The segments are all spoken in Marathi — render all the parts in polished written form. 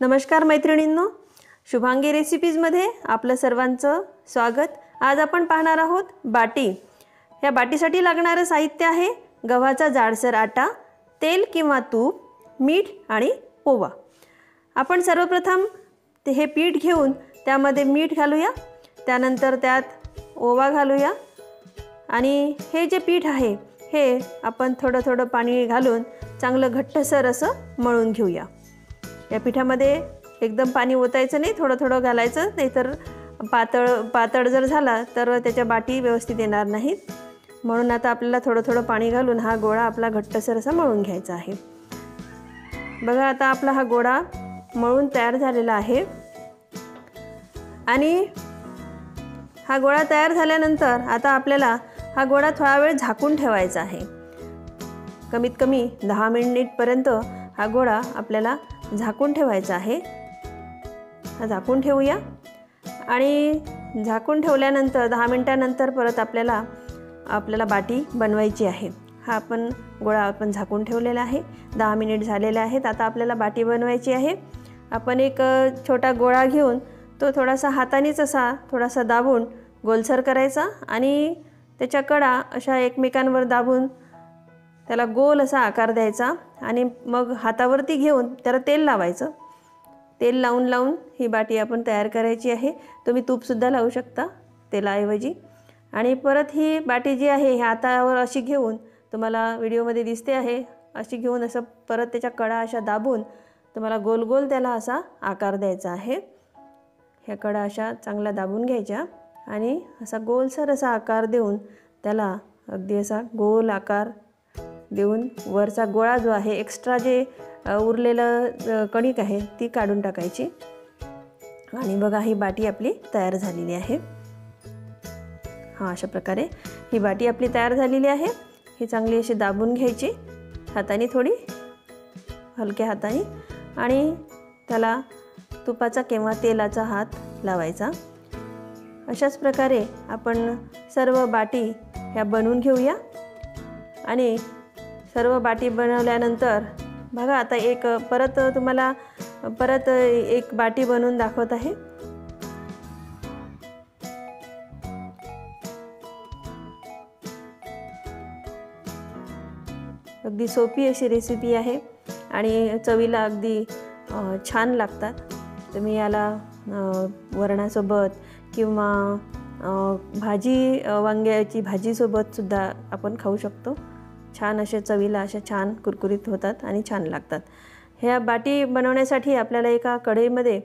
नमस्कार मैत्रिणींनो, शुभांगी रेसिपीजमध्ये आपलं सर्वांचं स्वागत। आज आपण पाहणार आहोत बाटी। या बाटीसाठी लागणारे साहित्य आहे गव्हाचा जाडसर आटा, तेल किंवा तूप, मीठ आणि ओवा। आपण सर्वप्रथम हे पीठ घेऊन त्यामध्ये मीठ घालूया, त्यानंतर त्यात ओवा घालूया आणि हे जे पीठ आहे हे आपण थोडं थोडं पाणी घालून चांगलं घट्टसर असं मळून घेऊया। या पिठामध्ये एकदम पाणी ओतायचं नाही, थोडं थोडं घालायचं, नाहीतर पातळ जर झाला तर त्याच्या बाटी व्यवस्थित येणार नाहीत। म्हणून आता आपल्याला थोडं थोडं पाणी घालून हा गोळा आपला घट्टसर असा मळून घ्यायचा आहे। बघा आता आपला हा गोळा मळून तयार झालेला आहे आणि हा गोळा तयार झाल्यानंतर आता आपल्याला हा गोळा थोडा वेळ झाकून ठेवायचा आहे। कमीत कमी 10 मिनिटपर्यंत हा गोळा आपल्याला झाकून ठेवायचा आहे। हा झाकून ठेवूया आणि झाकून ठेवल्यानंतर 10 मिनिटांनंतर परत आपल्याला बाटी बनवायची आहे। हा आपण गोळा आपण झाकून ठेवलेला आहे, 10 मिनिट झालेले आहेत। आता आपल्याला बाटी बनवायची आहे। आपण एक छोटा गोळा घेऊन तो थोडासा हातानेच असा थोडासा दाबून गोलसर करायचा आणि त्याच्या कडा अशा एकमेकांवर दाबून त्याला गोल असा आकार द्यायचा आणि मग हातावरती घेऊन त्याला तेल लावायचं। तेल लावून ही बाटी आपण तयार करायची आहे। तुम्ही तूप सुद्धा लावू शकता तेलाऐवजी। आणि परत ही बाटी जी आहे ह्या हातावर अशी घेऊन, तुम्हाला व्हिडिओमध्ये दिसते आहे, अशी घेऊन असं परत त्याच्या कडा अशा दाबून तुम्हाला गोल गोल त्याला असा आकार द्यायचा आहे। ह्या कडा अशा चांगल्या दाबून घ्यायच्या आणि असा गोलसर असा आकार देऊन त्याला अगदी असा गोल आकार देऊन वरचा गोळा जो आहे एक्स्ट्रा जे उरलेलं कणिक आहे ती काढून टाकायची। आणि बघा ही बाटी आपली तयार झालेली आहे। अशा प्रकारे ही बाटी आपली तयार झालेली आहे। ही चांगली अशी दाबून घ्यायची हाताने, थोडी हलक्या हाताने, आणि त्याला तुपाचा किंवा तेलाचा हात लावायचा। अशाच प्रकारे आपण सर्व बाटी ह्या बनवून घेऊया। आणि सर्व बाटी बनवल्यानंतर बघा आता तुम्हाला परत एक बाटी बनवून दाखवत आहे। अगदी सोपी अशी रेसिपी आहे आणि चवीला अगदी छान लागतात। तुम्ही याला वरणासोबत किंवा भाजी, वांग्याची भाजीसोबत सुद्धा आपण खाऊ शकतो। छान असे चवीला असे छान कुरकुरीत होतात आणि छान लागतात। ह्या बाटी बनवण्यासाठी आपल्याला एका कढईमध्ये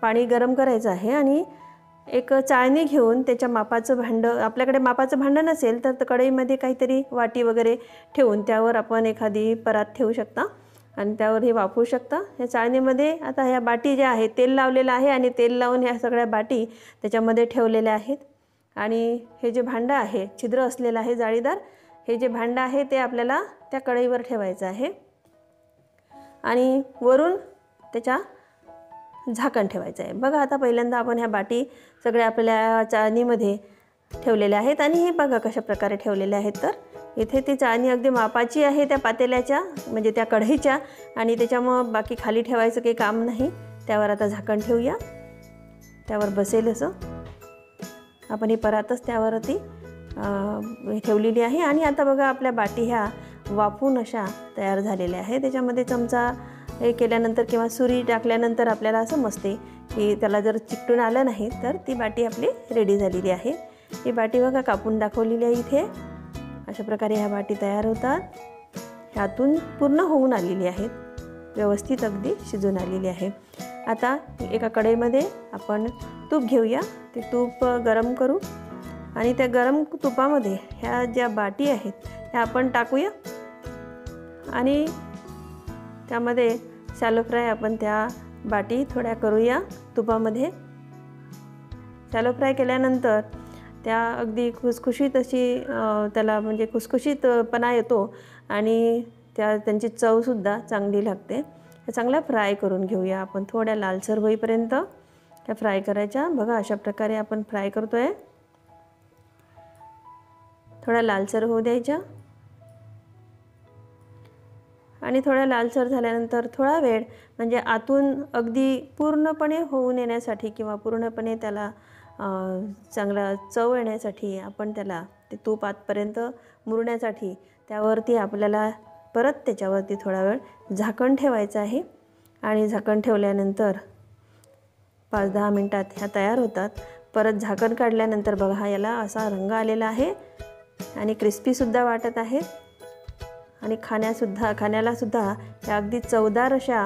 पाणी गरम करायचं आहे आणि एक चाळणी घेऊन त्याच्या मापाचं भांडं, आपल्याकडे मापाचं भांडं नसेल तर कढईमध्ये काहीतरी वाटी वगैरे ठेवून त्यावर आपण एखादी परात ठेवू शकता आणि त्यावर हे वाफवू शकता। या चाळणीमध्ये आता ह्या बाटी ज्या आहेत तेल लावलेलं आहे आणि तेल लावून ह्या सगळ्या बाटी त्याच्यामध्ये ठेवलेल्या आहेत। आणि हे जे भांडं आहे छिद्र असलेलं आहे जाळीदार, हे जे भांडं आहे ते आपल्याला त्या कढईवर ठेवायचं आहे आणि वरून त्याच्या झाकण ठेवायचं आहे। बघा आता पहिल्यांदा आपण ह्या बाटी सगळ्या आपल्या चाळणीमध्ये ठेवलेल्या आहेत आणि हे बघा कशा प्रकारे ठेवलेल्या आहेत। तर इथे ती चाळणी अगदी मापाची आहे त्या पातेल्याच्या, म्हणजे त्या कढईच्या, आणि त्याच्यामुळं बाकी खाली ठेवायचं काही काम नाही। त्यावर आता झाकण ठेवूया, त्यावर बसेल असं। आपण ही परातच त्यावरती ठेवलेली आहे आणि आता बघा आपल्या बाटी ह्या वाफून अशा तयार झालेल्या आहे। त्याच्यामध्ये चमचा हे केल्यानंतर किंवा सुरी टाकल्यानंतर आपल्याला असं समजते की त्याला जर चिकटून आलं नाही तर ती बाटी आपली रेडी झालेली आहे। ही बाटी बघा कापून दाखवलेली आहे इथे। अशा प्रकारे ह्या बाटी तयार होतात। ह्यातून पूर्ण होऊन आलेली आहेत, व्यवस्थित अगदी शिजून आलेली आहे। आता एका कढईमध्ये आपण तूप घेऊया, ते तूप गरम करू आणि त्या गरम तुपामध्ये ह्या ज्या बाटी आहेत ह्या आपण टाकूया आणि त्यामध्ये शॅलो फ्राय आपण त्या बाटी थोड्या करूया तुपामध्ये। शॅलो फ्राय केल्यानंतर त्या अगदी खुसखुशीत अशी त्याला म्हणजे खुसखुशीतपणा येतो आणि त्यांची चवसुद्धा चांगली लागते। त्या चांगल्या फ्राय करून घेऊया आपण, थोड्या लालसर होईपर्यंत त्या फ्राय करायच्या। बघा अशा प्रकारे आपण फ्राय करतोय, थोडा लालसर होऊ द्यायच्या आणि थोड्या लालसर झाल्यानंतर थोडा वेळ म्हणजे आतून अगदी पूर्णपणे होऊन येण्यासाठी किंवा पूर्णपणे त्याला चांगला चव येण्यासाठी आपण त्याला ते तूप आतपर्यंत मुरण्यासाठी त्यावरती आपल्याला परत त्याच्यावरती थोडा वेळ झाकण ठेवायचं आहे आणि झाकण ठेवल्यानंतर 5-10 मिनटात ह्या तयार होतात. परत झाकण काढल्यानंतर बघा याला असा रंग आलेला आहे आणि क्रिस्पीसुद्धा वाटत आहे आणि खाण्यालासुद्धा ह्या अगदी चवदार अशा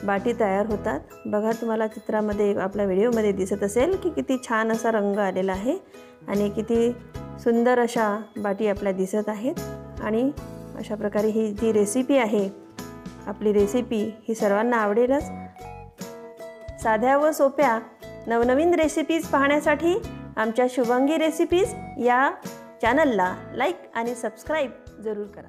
बाटी तयार होतात. बघा तुम्हाला चित्रामध्ये आपल्या व्हिडिओमध्ये दिसत असेल की किती छान असा रंग आलेला आहे आणि किती सुंदर अशा बाटी आपल्या दिसत आहेत. आणि अशा प्रकारे ही जी रेसिपी आहे आपली रेसिपी ही सर्वांना आवडेलच. साध्या व सोप्या नवनवीन रेसिपीज पाहण्यासाठी आमच्या शुभांगी रेसिपीज या चॅनलला लाईक आणि सबस्क्राईब जरूर करा.